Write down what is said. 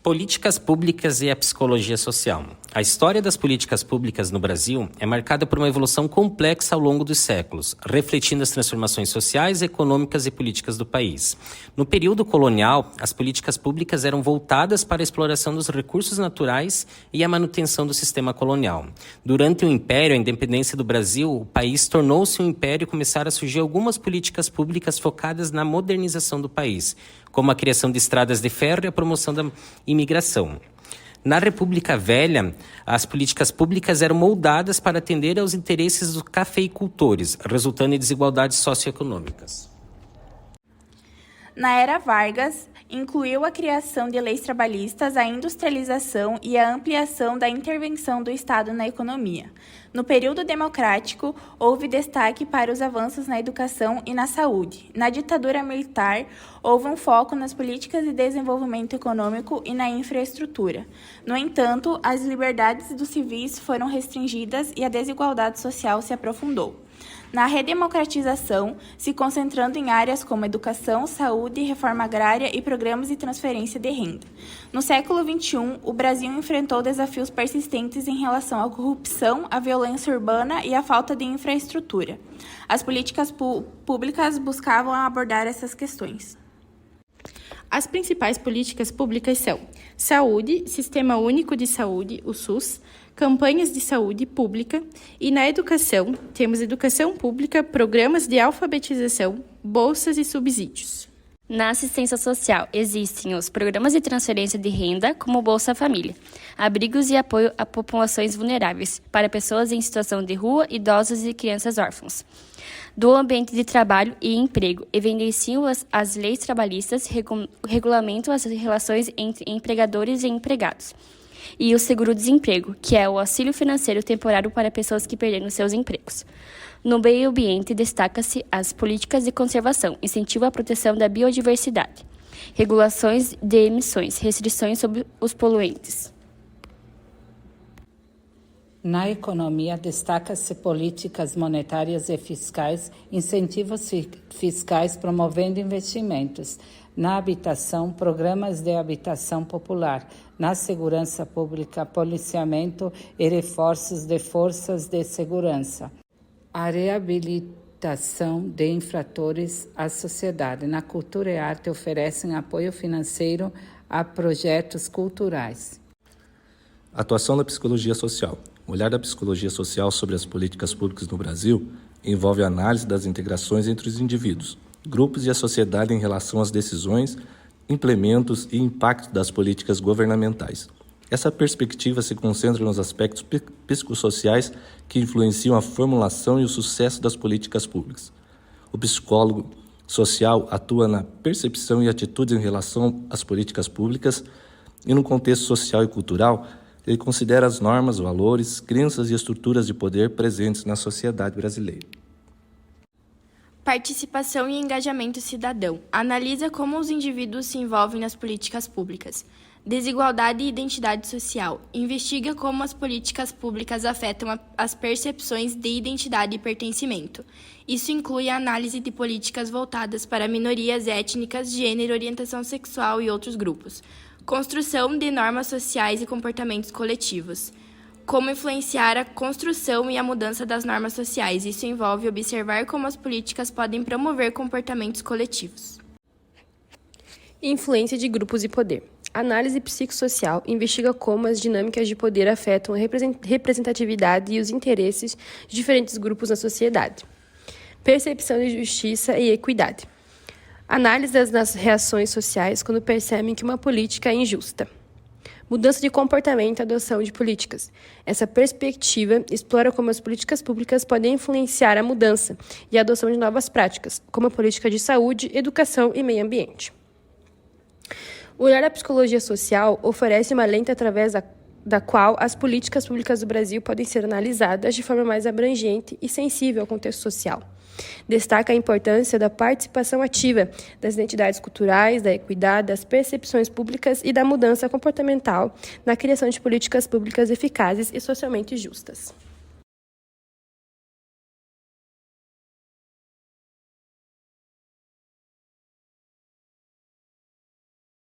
Políticas públicas e a psicologia social. A história das políticas públicas no Brasil é marcada por uma evolução complexa ao longo dos séculos, refletindo as transformações sociais, econômicas e políticas do país. No período colonial, as políticas públicas eram voltadas para a exploração dos recursos naturais e a manutenção do sistema colonial. Durante o Império, a independência do Brasil, o país tornou-se um império e começaram a surgir algumas políticas públicas focadas na modernização do país, como a criação de estradas de ferro e a promoção da imigração. Na República Velha, as políticas públicas eram moldadas para atender aos interesses dos cafeicultores, resultando em desigualdades socioeconômicas. Na era Vargas, incluiu a criação de leis trabalhistas, a industrialização e a ampliação da intervenção do Estado na economia. No período democrático, houve destaque para os avanços na educação e na saúde. Na ditadura militar, houve um foco nas políticas de desenvolvimento econômico e na infraestrutura. No entanto, as liberdades dos civis foram restringidas e a desigualdade social se aprofundou. Na redemocratização, se concentrando em áreas como educação, saúde, reforma agrária e programas de transferência de renda. No século XXI, o Brasil enfrentou desafios persistentes em relação à corrupção, à violência urbana e à falta de infraestrutura. As políticas públicas buscavam abordar essas questões. As principais políticas públicas são saúde, Sistema Único de Saúde, o SUS, campanhas de saúde pública e na educação temos educação pública, programas de alfabetização, bolsas e subsídios. Na assistência social, existem os programas de transferência de renda, como Bolsa Família, abrigos e apoio a populações vulneráveis, para pessoas em situação de rua, idosos e crianças órfãos. Do ambiente de trabalho e emprego, evidenciam as leis trabalhistas, regulamentam as relações entre empregadores e empregados. E o seguro-desemprego, que é o auxílio financeiro temporário para pessoas que perderam seus empregos. No meio ambiente, destaca-se as políticas de conservação, incentivo à proteção da biodiversidade, regulações de emissões, restrições sobre os poluentes. Na economia, destaca-se políticas monetárias e fiscais, incentivos fiscais promovendo investimentos. Na habitação, programas de habitação popular. Na segurança pública, policiamento e reforços de forças de segurança. A reabilitação de infratores à sociedade. Na cultura e arte, oferecem apoio financeiro a projetos culturais. Atuação da psicologia social. O olhar da psicologia social sobre as políticas públicas no Brasil envolve a análise das integrações entre os indivíduos, grupos e a sociedade em relação às decisões, implementos e impactos das políticas governamentais. Essa perspectiva se concentra nos aspectos psicossociais que influenciam a formulação e o sucesso das políticas públicas. O psicólogo social atua na percepção e atitudes em relação às políticas públicas e, no contexto social e cultural, ele considera as normas, valores, crenças e estruturas de poder presentes na sociedade brasileira. Participação e engajamento cidadão. Analisa como os indivíduos se envolvem nas políticas públicas. Desigualdade e identidade social. Investiga como as políticas públicas afetam as percepções de identidade e pertencimento. Isso inclui a análise de políticas voltadas para minorias étnicas, gênero, orientação sexual e outros grupos. Construção de normas sociais e comportamentos coletivos. Como influenciar a construção e a mudança das normas sociais. Isso envolve observar como as políticas podem promover comportamentos coletivos. Influência de grupos e poder. Análise psicossocial investiga como as dinâmicas de poder afetam a representatividade e os interesses de diferentes grupos na sociedade. Percepção de justiça e equidade. Análise das reações sociais quando percebem que uma política é injusta. Mudança de comportamento e adoção de políticas. Essa perspectiva explora como as políticas públicas podem influenciar a mudança e a adoção de novas práticas, como a política de saúde, educação e meio ambiente. O olhar da psicologia social oferece uma lente através da qual as políticas públicas do Brasil podem ser analisadas de forma mais abrangente e sensível ao contexto social. Destaca a importância da participação ativa das identidades culturais, da equidade, das percepções públicas e da mudança comportamental na criação de políticas públicas eficazes e socialmente justas.